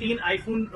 3 iPhone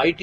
IT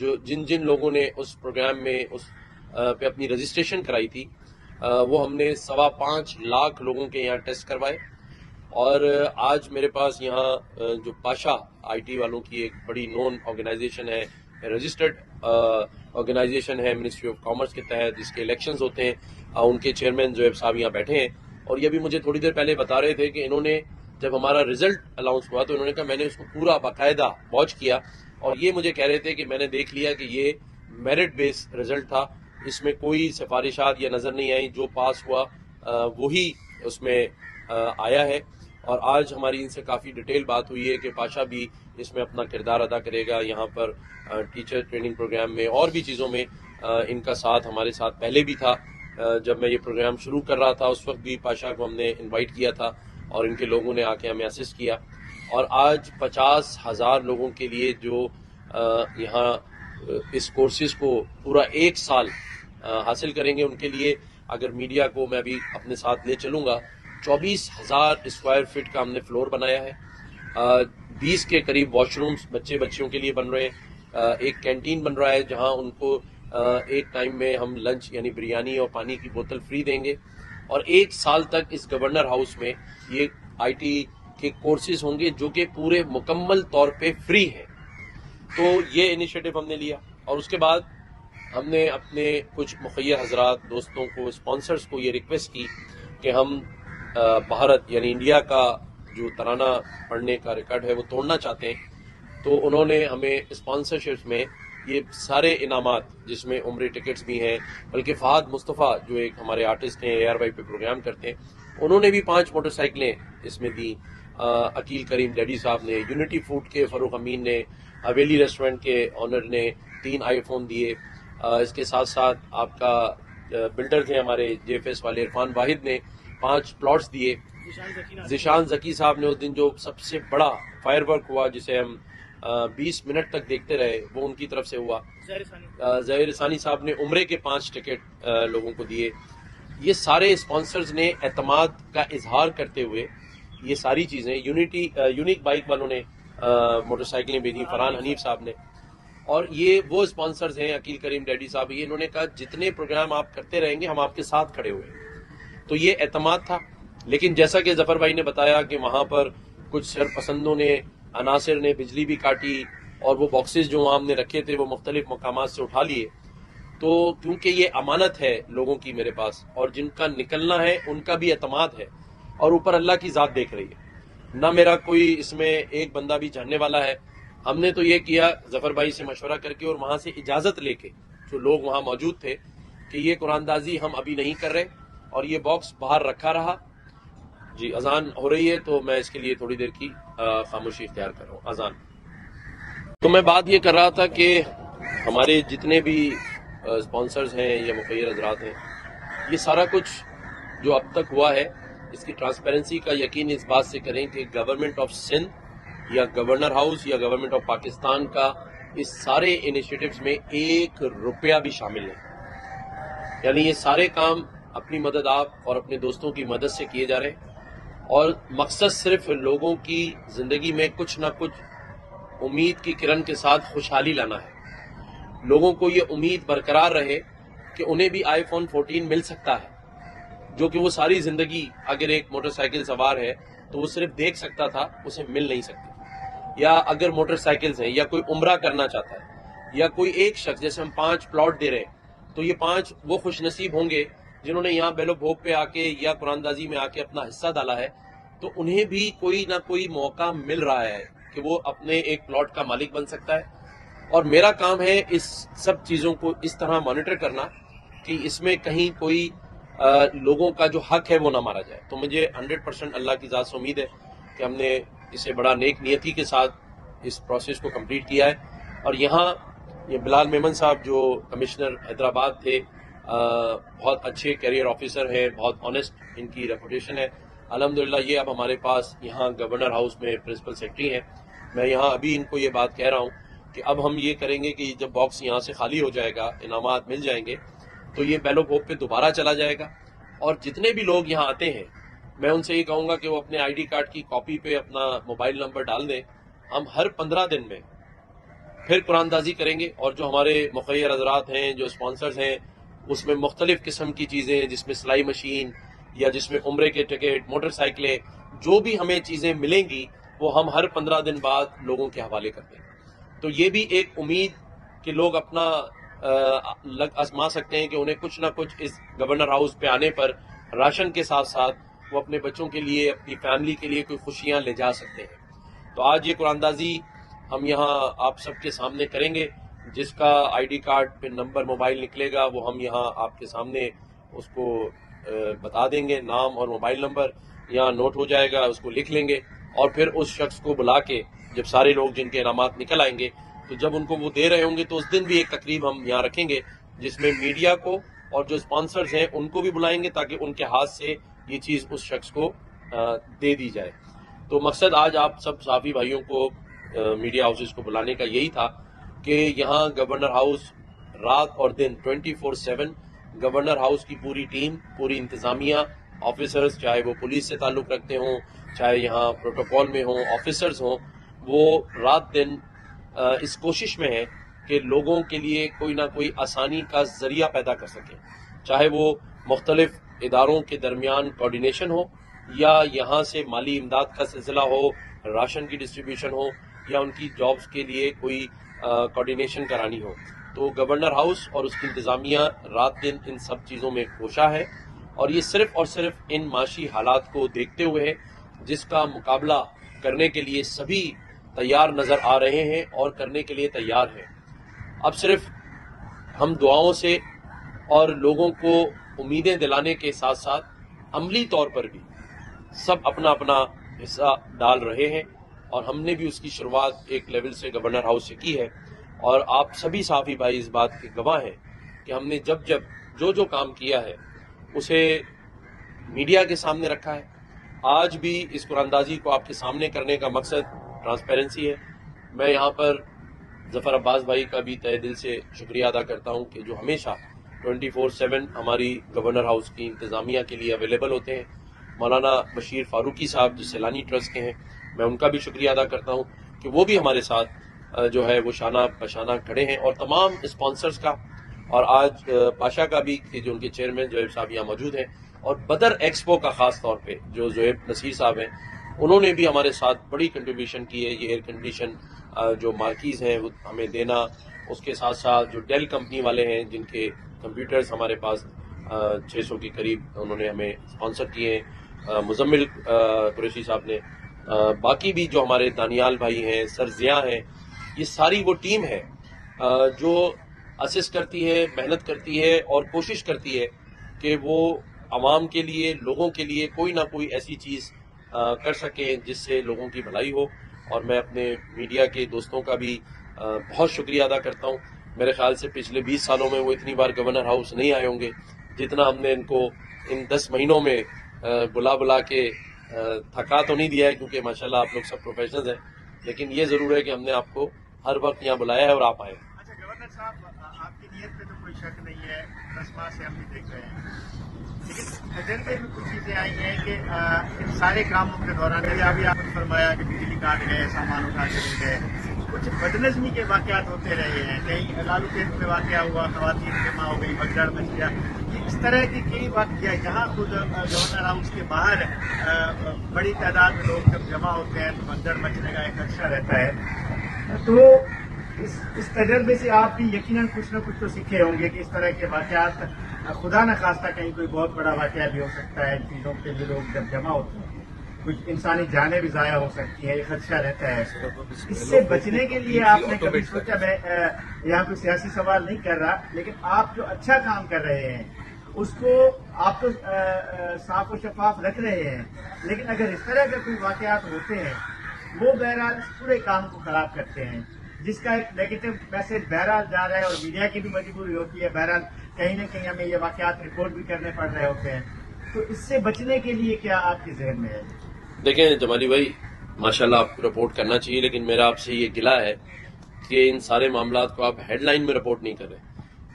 جن جن لوگوں نے اس پروگرام میں پہ اپنی رجسٹریشن کرائی تھی وہ ہم نے 5.25 لاکھ لوگوں کے یہاں ٹیسٹ کروائے. اور آج میرے پاس یہاں جو پاشا آئی ٹی والوں کی ایک بڑی نون آرگنائزیشن ہے, رجسٹرڈ آرگنائزیشن ہے منسٹری آف کامرس کے تحت, جس کے الیکشنز ہوتے ہیں, ان کے چیئرمین زویب صاحب یہاں بیٹھے ہیں. اور یہ بھی مجھے تھوڑی دیر پہلے بتا رہے تھے کہ انہوں نے جب ہمارا رزلٹ اناؤنس ہوا تو انہوں نے کہا میں نے اس کو پورا باقاعدہ واچ کیا, اور یہ مجھے کہہ رہے تھے کہ میں نے دیکھ لیا کہ یہ میرٹ بیس رزلٹ تھا, اس میں کوئی سفارشات یا نظر نہیں آئی, جو پاس ہوا وہی اس میں آیا ہے. اور آج ہماری ان سے کافی ڈیٹیل بات ہوئی ہے کہ پاشا بھی اس میں اپنا کردار ادا کرے گا. یہاں پر ٹیچر ٹریننگ پروگرام میں اور بھی چیزوں میں ان کا ساتھ ہمارے ساتھ پہلے بھی تھا. جب میں یہ پروگرام شروع کر رہا تھا اس وقت بھی پاشا کو ہم نے انوائٹ کیا تھا اور ان کے لوگوں نے آ کے ہمیں اسسٹ کیا. اور آج 50,000 لوگوں کے لیے جو یہاں اس کورسز کو پورا 1 سال حاصل کریں گے, ان کے لیے اگر میڈیا کو میں ابھی اپنے ساتھ لے چلوں گا, 24,000 اسکوائر فٹ کا ہم نے فلور بنایا ہے. 20 کے قریب واش رومز بچیوں کے لیے بن رہے ہیں. ایک کینٹین بن رہا ہے جہاں ان کو ایک ٹائم میں ہم لنچ یعنی بریانی اور پانی کی بوتل فری دیں گے. اور 1 سال تک اس گورنر ہاؤس میں یہ آئی ٹی کے کورسز ہوں گے جو کہ پورے مکمل طور پہ فری ہے. تو یہ انیشیٹو ہم نے لیا. اور اس کے بعد ہم نے اپنے کچھ مخیر حضرات دوستوں کو, اسپانسرز کو یہ ریکویسٹ کی کہ ہم بھارت یعنی انڈیا کا جو ترانہ پڑھنے کا ریکارڈ ہے وہ توڑنا چاہتے ہیں. تو انہوں نے ہمیں اسپانسرشپ میں یہ سارے انعامات, جس میں عمرے ٹکٹس بھی ہیں, بلکہ فہد مصطفیٰ جو ایک ہمارے آرٹسٹ ہیں ARY پہ پروگرام کرتے ہیں, انہوں نے بھی 5 موٹر سائیکلیں اس میں دی. عقیل کریم ڈیڈی صاحب نے, یونٹی فوڈ کے فاروق امین نے, حویلی ریسٹورنٹ کے آنر نے 3 آئی فون دیے. اس کے ساتھ ساتھ آپ کا بلڈر تھے ہمارے JFS والے عرفان واحد نے 5 پلاٹس دیے. ذیشان ذکی صاحب نے اس دن جو سب سے بڑا فائر ورک ہوا جسے ہم 20 منٹ تک دیکھتے رہے, وہ ان کی طرف سے ہوا. ظاہر ثانی صاحب نے عمرے کے 5 ٹکٹ لوگوں کو دیے. یہ سارے اسپانسرز نے اعتماد کا اظہار کرتے ہوئے یہ ساری چیزیں, یونیک بائک والوں نے موٹر سائیکلیں بھیجی, فرحان حنیف صاحب نے. اور یہ وہ اسپانسرز ہیں عقیل کریم ڈیڈی صاحب, یہ انہوں نے کہا جتنے پروگرام آپ کرتے رہیں گے ہم آپ کے ساتھ کھڑے ہوئے. تو یہ اعتماد تھا. لیکن جیسا کہ ظفر بھائی نے بتایا کہ وہاں پر کچھ سرپسندوں نے, عناصر نے بجلی بھی کاٹی, اور وہ باکسز جو وہاں ہم نے رکھے تھے وہ مختلف مقامات سے اٹھا لیے. تو کیونکہ یہ امانت ہے لوگوں کی میرے پاس, اور جن کا نکلنا ہے ان کا بھی اعتماد ہے, اور اوپر اللہ کی ذات دیکھ رہی ہے. نہ میرا کوئی اس میں ایک بندہ بھی جاننے والا ہے. ہم نے تو یہ کیا ظفر بھائی سے مشورہ کر کے اور وہاں سے اجازت لے کے, جو لوگ وہاں موجود تھے, کہ یہ قرآن دازی ہم ابھی نہیں کر رہے, اور یہ باکس باہر رکھا رہا. جی اذان ہو رہی ہے تو میں اس کے لیے تھوڑی دیر کی خاموشی اختیار کر رہا ہوں. اذان. تو میں بات یہ کر رہا تھا کہ ہمارے جتنے بھی اسپانسرز ہیں یا مخیر حضرات ہیں, یہ سارا کچھ جو اب تک ہوا ہے اس کی ٹرانسپیرنسی کا یقین اس بات سے کریں کہ گورنمنٹ آف سندھ یا گورنر ہاؤس یا گورنمنٹ آف پاکستان کا اس سارے انیشیٹوز میں 1 روپیہ بھی شامل نہیں. یعنی یہ سارے کام اپنی مدد آپ اور اپنے دوستوں کی مدد سے کیے جا رہے ہیں, اور مقصد صرف لوگوں کی زندگی میں کچھ نہ کچھ امید کی کرن کے ساتھ خوشحالی لانا ہے. لوگوں کو یہ امید برقرار رہے کہ انہیں بھی آئی فون 14 مل سکتا ہے, جو کہ وہ ساری زندگی اگر ایک موٹر سائیکل سوار ہے تو وہ صرف دیکھ سکتا تھا, اسے مل نہیں سکتی. یا اگر موٹر سائیکلز ہیں, یا کوئی عمرہ کرنا چاہتا ہے, یا کوئی ایک شخص, جیسے ہم 5 پلاٹ دے رہے ہیں, تو یہ 5 وہ خوش نصیب ہوں گے جنہوں نے یہاں بیلو بھوگ پہ آ کے یا قرآن دازی میں آ کے اپنا حصہ ڈالا ہے. تو انہیں بھی کوئی نہ کوئی موقع مل رہا ہے کہ وہ اپنے ایک پلاٹ کا مالک بن سکتا ہے. اور میرا کام ہے اس سب چیزوں کو اس طرح مانیٹر کرنا کہ اس میں کہیں کوئی لوگوں کا جو حق ہے وہ نہ مارا جائے. تو مجھے 100% اللہ کی ذات سے امید ہے کہ ہم نے اسے بڑا نیک نیتی کے ساتھ اس پروسیس کو کمپلیٹ کیا ہے. اور یہاں یہ بلال میمن صاحب جو کمشنر حیدرآباد تھے, بہت اچھے کیریئر آفیسر ہیں, بہت آنیسٹ ان کی ریپوٹیشن ہے. الحمدللہ یہ اب ہمارے پاس یہاں گورنر ہاؤس میں پرنسپل سیکرٹری ہیں. میں یہاں ابھی ان کو یہ بات کہہ رہا ہوں کہ اب ہم یہ کریں گے کہ جب باکس یہاں سے خالی ہو جائے گا, انعامات مل جائیں گے, تو یہ بیلو بھوگ پہ دوبارہ چلا جائے گا. اور جتنے بھی لوگ یہاں آتے ہیں میں ان سے یہ کہوں گا کہ وہ اپنے ID کارڈ کی کاپی پہ اپنا موبائل نمبر ڈال دیں. ہم ہر 15 دن میں پھر قرآن دازی کریں گے، اور جو ہمارے مخیر حضرات ہیں، جو اسپانسرز ہیں، اس میں مختلف قسم کی چیزیں، جس میں سلائی مشین یا جس میں عمرے کے ٹکٹ، موٹر سائیکلیں، جو بھی ہمیں چیزیں ملیں گی وہ ہم ہر 15 دن بعد لوگوں کے حوالے کر دیں گے۔ تو یہ بھی ایک امید کہ لوگ اپنا آزما سکتے ہیں کہ انہیں کچھ نہ کچھ اس گورنر ہاؤس پہ آنے پر راشن کے ساتھ ساتھ وہ اپنے بچوں کے لیے، اپنی فیملی کے لیے کوئی خوشیاں لے جا سکتے ہیں۔ تو آج یہ قرآن دازی ہم یہاں آپ سب کے سامنے کریں گے۔ جس کا آئی ڈی کارڈ پہ نمبر موبائل نکلے گا وہ ہم یہاں آپ کے سامنے اس کو بتا دیں گے، نام اور موبائل نمبر یہاں نوٹ ہو جائے گا، اس کو لکھ لیں گے، اور پھر اس شخص کو بلا کے جب سارے لوگ جن کے انعامات نکل آئیں گے تو جب ان کو وہ دے رہے ہوں گے تو اس دن بھی ایک تقریب ہم یہاں رکھیں گے جس میں میڈیا کو اور جو اسپانسرز ہیں ان کو بھی بلائیں گے تاکہ ان کے ہاتھ سے یہ چیز اس شخص کو دے دی جائے۔ تو مقصد آج آپ سب صحافی بھائیوں کو، میڈیا ہاؤسز کو بلانے کا یہی تھا کہ یہاں گورنر ہاؤس رات اور دن 24/7 گورنر ہاؤس کی پوری ٹیم، پوری انتظامیہ، آفیسرز، چاہے وہ پولیس سے تعلق رکھتے ہوں، چاہے یہاں پروٹوکول میں ہوں، آفیسرز ہوں، وہ رات دن اس کوشش میں ہے کہ لوگوں کے لیے کوئی نہ کوئی آسانی کا ذریعہ پیدا کر سکیں، چاہے وہ مختلف اداروں کے درمیان کوارڈینیشن ہو، یا یہاں سے مالی امداد کا سلسلہ ہو، راشن کی ڈسٹریبیوشن ہو، یا ان کی جابز کے لیے کوئی کوارڈینیشن کرانی ہو۔ تو گورنر ہاؤس اور اس کی انتظامیہ رات دن ان سب چیزوں میں کوشاں ہے، اور یہ صرف اور صرف ان معاشی حالات کو دیکھتے ہوئے ہے جس کا مقابلہ کرنے کے لیے سبھی تیار نظر آ رہے ہیں اور کرنے کے لیے تیار ہیں۔ اب صرف ہم دعاؤں سے اور لوگوں کو امیدیں دلانے کے ساتھ ساتھ عملی طور پر بھی سب اپنا اپنا حصہ ڈال رہے ہیں، اور ہم نے بھی اس کی شروعات ایک لیول سے گورنر ہاؤس سے کی ہے، اور آپ سبھی صحافی بھائی اس بات کے گواہ ہیں کہ ہم نے جب جو کام کیا ہے اسے میڈیا کے سامنے رکھا ہے۔ آج بھی اس قرآن دازی کو آپ کے سامنے کرنے کا مقصد ٹرانسپیرنسی ہے۔ میں یہاں پر ظفر عباس بھائی کا بھی تہہ دل سے شکریہ ادا کرتا ہوں کہ جو ہمیشہ 24/7 ہماری گورنر ہاؤس کی انتظامیہ کے لیے اویلیبل ہوتے ہیں۔ مولانا بشیر فاروقی صاحب جو سیلانی ٹرسٹ کے ہیں، میں ان کا بھی شکریہ ادا کرتا ہوں کہ وہ بھی ہمارے ساتھ جو ہے وہ شانہ بشانہ کھڑے ہیں، اور تمام اسپانسرز کا، اور آج پاشا کا بھی کہ جو ان کے چیئرمین زہیب صاحب یہاں موجود ہیں، اور بدر ایکسپو کا خاص طور پہ جو زہیب نصیر صاحب ہیں انہوں نے بھی ہمارے ساتھ بڑی کنٹریبیوشن کی ہے۔ یہ ایئر کنڈیشن جو مارکیز ہیں وہ ہمیں دینا، اس کے ساتھ ساتھ جو ڈیل کمپنی والے ہیں جن کے کمپیوٹرز ہمارے پاس 600 کے قریب انہوں نے ہمیں اسپانسر کیے ہیں، مزمل قریشی صاحب نے، باقی بھی جو ہمارے دانیال بھائی ہیں، سر ضیاء ہیں، یہ ساری وہ ٹیم ہے جو اسسٹ کرتی ہے، محنت کرتی ہے اور کوشش کرتی ہے کہ وہ عوام کے لیے، لوگوں کے لیے کوئی نہ کوئی ایسی چیز کر سکیں جس سے لوگوں کی بھلائی ہو۔ اور میں اپنے میڈیا کے دوستوں کا بھی بہت شکریہ ادا کرتا ہوں۔ میرے خیال سے پچھلے 20 سالوں میں وہ اتنی بار گورنر ہاؤس نہیں آئے ہوں گے جتنا ہم نے ان کو ان 10 مہینوں میں بلا کے تھکا تو نہیں دیا ہے، کیونکہ ماشاءاللہ آپ لوگ سب پروفیشنلز ہیں، لیکن یہ ضرور ہے کہ ہم نے آپ کو ہر وقت یہاں بلایا ہے اور آپ آئے۔ اچھا گورنر صاحب، آپ کی نیت پہ تو کوئی شک نہیں ہے، 10 ماہ سے ہم بھی دیکھ رہے ہیں، لیکن ایجنڈے میں کچھ چیزیں آئی ہیں کہ ان سارے کاموں کے دوران ابھی آپ نے فرمایا کہ بجلی کاٹ گئے، سامان اٹھا کے لے گئے، کچھ بدنظمی کے واقعات ہوتے رہے ہیں، کہیں لالو کیمپ میں واقعہ ہوا، خواتین جمع ہو گئی، بھگدڑ مچ گیا، اس طرح کی کئی واقعہ جہاں خود گورنر ہاؤس کے باہر بڑی تعداد میں لوگ جب جمع ہوتے ہیں تو بھگدڑ مچنے کا ایک خدشہ رہتا ہے۔ تو اس تجربے سے آپ بھی یقیناً کچھ نہ کچھ تو سیکھے ہوں گے کہ اس طرح کے واقعات خدا نہ خواستہ کہیں کوئی بہت بڑا واقعہ بھی ہو سکتا ہے، چیزوں کے لیے لوگ جب جمع ہوتے ہیں کچھ انسانی جانیں بھی ضائع ہو سکتی ہیں، یہ خدشہ رہتا ہے۔ اس سے بچنے کے لیے آپ نے کبھی سوچا، میں یہاں کوئی سیاسی سوال نہیں کر رہا، لیکن آپ جو اچھا کام کر رہے ہیں اس کو آپ تو صاف و شفاف رکھ رہے ہیں، لیکن اگر اس طرح کے کوئی واقعات ہوتے ہیں وہ بہرحال اس پورے کام کو خراب کرتے ہیں، جس کا ایک نیگیٹو میسج بہرحال جا رہا ہے، اور میڈیا کی بھی مجبوری ہوتی ہے، بہرحال کہیں نہ کہیں ہمیں یہ واقعات رپورٹ بھی کرنے پڑ رہے ہوتے ہیں۔ تو اس سے بچنے کے لیے کیا آپ کے ذہن میں ہے؟ دیکھیں جمالی بھائی، ماشاءاللہ آپ کو رپورٹ کرنا چاہیے، لیکن میرا آپ سے یہ گلہ ہے کہ ان سارے معاملات کو آپ ہیڈ لائن میں رپورٹ نہیں کر رہے۔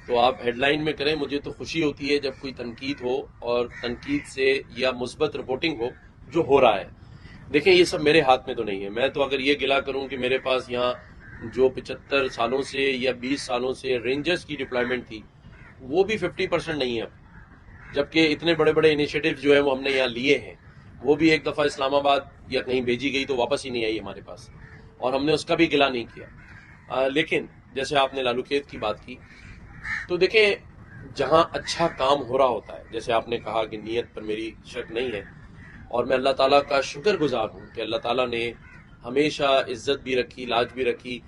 تو آپ ہیڈ لائن میں کریں۔ مجھے تو خوشی ہوتی ہے جب کوئی تنقید ہو، اور تنقید سے یا مثبت رپورٹنگ ہو جو ہو رہا ہے۔ دیکھیں یہ سب میرے ہاتھ میں تو نہیں ہے، میں تو اگر یہ گلہ کروں کہ میرے پاس یہاں جو 75 سالوں سے یا 20 سالوں سے رینجرز کی ڈپلائمنٹ تھی وہ بھی 50% نہیں ہے اب، جبکہ اتنے بڑے بڑے انیشیٹو جو ہیں وہ ہم نے یہاں لیے ہیں، وہ بھی ایک دفعہ اسلام آباد یا کہیں بھیجی گئی تو واپس ہی نہیں آئی ہمارے پاس، اور ہم نے اس کا بھی گلہ نہیں کیا۔ لیکن جیسے آپ نے لالو کھیت کی بات کی، تو دیکھیں جہاں اچھا کام ہو رہا ہوتا ہے، جیسے آپ نے کہا کہ نیت پر میری شک نہیں ہے، اور میں اللہ تعالیٰ کا شکر گزار ہوں کہ اللہ تعالیٰ نے ہمیشہ عزت بھی رکھی، لاج بھی رکھی۔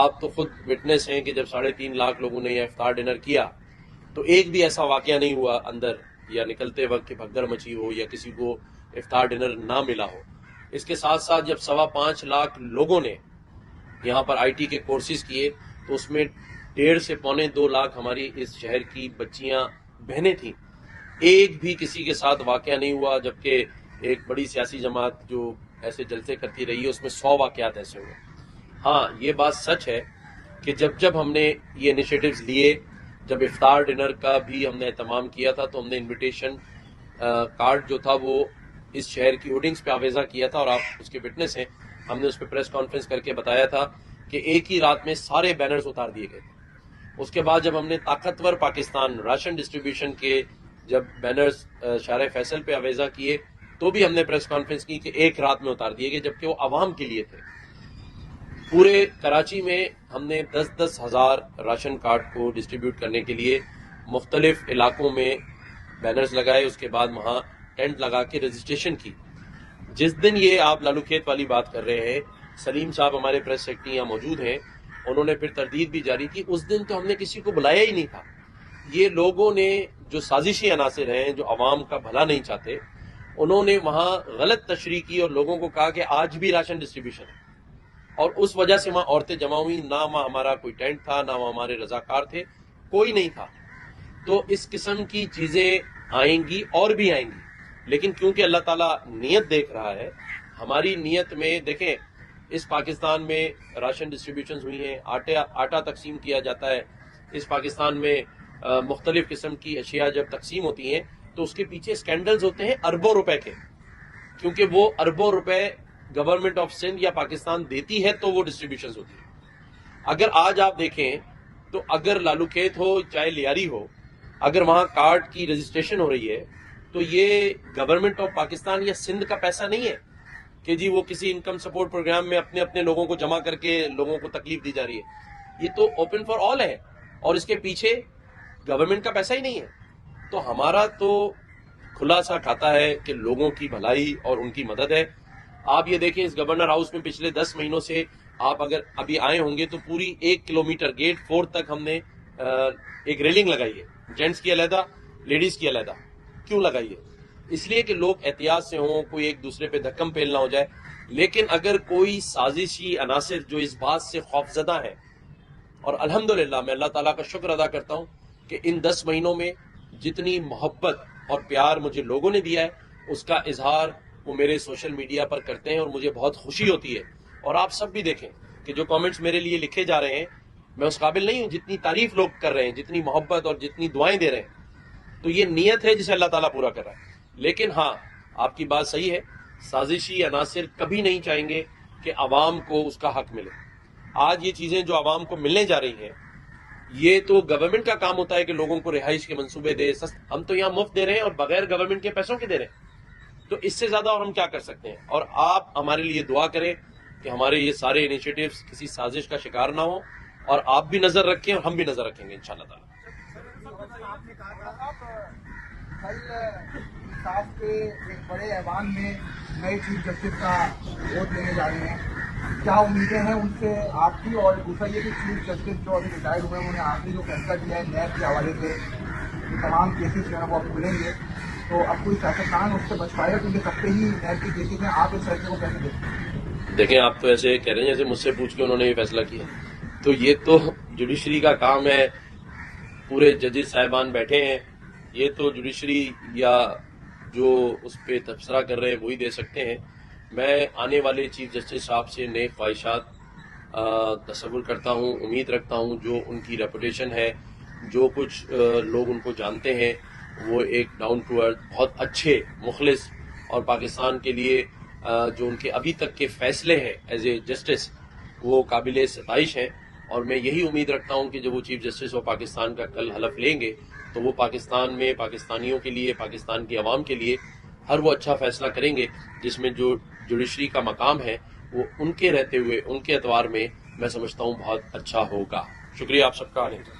آپ تو خود وٹنس ہیں کہ جب 3.5 لاکھ لوگوں نے یہ افطار ڈنر کیا تو ایک بھی ایسا واقعہ نہیں ہوا اندر یا نکلتے وقت کہ بھگدڑ مچی ہو یا کسی کو افطار ڈنر نہ ملا ہو۔ اس کے ساتھ ساتھ جب 5.25 لاکھ لوگوں نے یہاں پر آئی ٹی کے کورسز کیے تو اس میں 1.5 سے 2.25 لاکھ ہماری اس شہر کی بچیاں بہنیں تھیں، ایک بھی کسی کے ساتھ واقعہ نہیں ہوا، جبکہ ایک بڑی سیاسی جماعت جو ایسے جلسے کرتی رہی ہے اس میں 100 واقعات ایسے ہوئے۔ ہاں یہ بات سچ ہے کہ جب ہم نے یہ انیشیٹوز لیے، جب افطار ڈنر کا بھی ہم نے اہتمام کیا تھا تو ہم نے انویٹیشن کارڈ جو تھا وہ اس شہر کی ہوڈنگز پہ آویزہ کیا تھا، اور آپ اس کے وٹنس ہیں، ہم نے اس پہ پریس کانفرنس کر کے بتایا تھا کہ ایک ہی رات میں سارے بینرز اتار دیے گئے تھے۔ اس کے بعد جب ہم نے طاقتور پاکستان راشن ڈسٹریبیوشن کے جب بینرز شارع فیصل پہ آویزہ کیے تو بھی ہم نے پریس کانفرنس کی کہ ایک رات میں اتار دیے گئے، جبکہ وہ عوام کے لیے تھے۔ پورے کراچی میں ہم نے 10 ہزار راشن کارڈ کو ڈسٹریبیوٹ کرنے کے لیے مختلف علاقوں میں بینرز لگائے، اس کے بعد وہاں ٹینٹ لگا کے رجسٹریشن کی۔ جس دن یہ آپ لالو کھیت والی بات کر رہے ہیں، سلیم صاحب ہمارے پریس سیکرٹری یہاں موجود ہیں، انہوں نے پھر تردید بھی جاری کی، اس دن تو ہم نے کسی کو بلایا ہی نہیں تھا۔ یہ لوگوں نے جو سازشی عناصر ہیں، جو عوام کا بھلا نہیں چاہتے، انہوں نے وہاں غلط تشریح کی اور لوگوں کو کہا کہ آج بھی راشن ڈسٹریبیوشن ہے، اور اس وجہ سے وہاں عورتیں جمع ہوئی، نہ وہاں ہمارا کوئی ٹینٹ تھا، نہ وہاں ہمارے رضاکار تھے، کوئی نہیں تھا۔ تو اس قسم کی چیزیں آئیں گی اور بھی آئیں گی، لیکن کیونکہ اللہ تعالیٰ نیت دیکھ رہا ہے، ہماری نیت میں دیکھیں اس پاکستان میں راشن ڈسٹریبیوشنز ہوئی ہیں، آٹا تقسیم کیا جاتا ہے، اس پاکستان میں مختلف قسم کی اشیاء جب تقسیم ہوتی ہیں تو اس کے پیچھے سکینڈلز ہوتے ہیں اربوں روپے کے، کیونکہ وہ اربوں روپے گورنمنٹ آف سندھ یا پاکستان دیتی ہے تو وہ ڈسٹریبیوشنز ہوتی ہیں۔ اگر آج آپ دیکھیں تو اگر لالو کھیت ہو چاہے لیاری ہو، اگر وہاں کارڈ کی رجسٹریشن ہو رہی ہے تو یہ گورنمنٹ آف پاکستان یا سندھ کا پیسہ نہیں ہے کہ جی وہ کسی انکم سپورٹ پروگرام میں اپنے اپنے لوگوں کو جمع کر کے لوگوں کو تکلیف دی جا رہی ہے، یہ تو اوپن فار آل ہے اور اس کے پیچھے گورنمنٹ کا پیسہ ہی نہیں ہے۔ تو ہمارا تو کھلا سا کھاتا ہے کہ لوگوں کی بھلائی اور ان کی مدد ہے۔ آپ یہ دیکھیں اس گورنر ہاؤس میں پچھلے 10 مہینوں سے آپ اگر ابھی آئے ہوں گے تو پوری 1 کلومیٹر گیٹ 4 تک ہم نے ایک ریلنگ لگائی ہے، جینٹس کی علیحدہ، لیڈیز کی علیحدہ۔ کیوں لگائی ہے؟ اس لیے کہ لوگ احتیاط سے ہوں، کوئی ایک دوسرے پہ دھکم پیل نہ ہو جائے۔ لیکن اگر کوئی سازشی عناصر جو اس بات سے خوفزدہ ہے، اور الحمدللہ میں اللہ تعالیٰ کا شکر ادا کرتا ہوں کہ ان 10 مہینوں میں جتنی محبت اور پیار مجھے لوگوں نے دیا ہے اس کا اظہار وہ میرے سوشل میڈیا پر کرتے ہیں اور مجھے بہت خوشی ہوتی ہے۔ اور آپ سب بھی دیکھیں کہ جو کامنٹس میرے لیے لکھے جا رہے ہیں، میں اس قابل نہیں ہوں جتنی تعریف لوگ کر رہے ہیں، جتنی محبت اور جتنی دعائیں دے رہے ہیں، تو یہ نیت ہے جسے اللہ تعالیٰ پورا کر رہا ہے۔ لیکن ہاں آپ کی بات صحیح ہے، سازشی عناصر کبھی نہیں چاہیں گے کہ عوام کو اس کا حق ملے۔ آج یہ چیزیں جو عوام کو ملنے جا رہی ہیں، یہ تو گورنمنٹ کا کام ہوتا ہے کہ لوگوں کو رہائش کے منصوبے دے، ہم تو یہاں مفت دے رہے ہیں اور بغیر گورنمنٹ کے پیسوں کے دے رہے ہیں، تو اس سے زیادہ اور ہم کیا کر سکتے ہیں؟ اور آپ ہمارے لیے دعا کریں کہ ہمارے یہ سارے انیشیٹوز کسی سازش کا شکار نہ ہوں، اور آپ بھی نظر رکھیں اور ہم بھی نظر رکھیں گے انشاءاللہ تعالی۔ آپ نے کہا تھا کل انصاف کے ایک بڑے ایوان میں نئے چیف جسٹس کا ووٹ لینے جا رہے ہیں، کیا امیدیں ہیں ان سے آپ کی؟ اور دوسرا یہ کہ چیف جسٹس جو ابھی ریٹائر ہوئے ہیں انہوں نے آخری جو فیصلہ کیا ہے نیب کے حوالے سے، تمام کیسز جو ہیں وہ اب کھلیں گے، تو اب کوئی سیاستدان اس سے بچ پائے گا کیونکہ سب سے ہی نیب کی کیسز ہیں؟ آپ اس فیصلے کو کیسے دیکھتے ہیں؟ دیکھیں آپ تو ایسے کہہ رہے ہیں جیسے مجھ سے پوچھ کے انہوں نے یہ فیصلہ کیا، تو یہ تو جوڈیشری کا کام ہے، پورے ججز صاحبان بیٹھے ہیں، یہ تو جوڈیشری یا جو اس پہ تبصرہ کر رہے ہیں وہی دے سکتے ہیں۔ میں آنے والے چیف جسٹس صاحب سے نیک خواہشات تصور کرتا ہوں، امید رکھتا ہوں، جو ان کی ریپوٹیشن ہے، جو کچھ لوگ ان کو جانتے ہیں، وہ ایک ڈاؤن ٹو ارتھ بہت اچھے مخلص، اور پاکستان کے لیے جو ان کے ابھی تک کے فیصلے ہیں ایز اے جسٹس وہ قابل ستائش ہیں، اور میں یہی امید رکھتا ہوں کہ جب وہ چیف جسٹس آف پاکستان کا کل حلف لیں گے تو وہ پاکستان میں پاکستانیوں کے لیے، پاکستان کی عوام کے لیے ہر وہ اچھا فیصلہ کریں گے جس میں جو جوڈیشری کا مقام ہے وہ ان کے رہتے ہوئے، ان کے اعتبار میں میں سمجھتا ہوں بہت اچھا ہوگا۔ شکریہ آپ سب کا آنے کا۔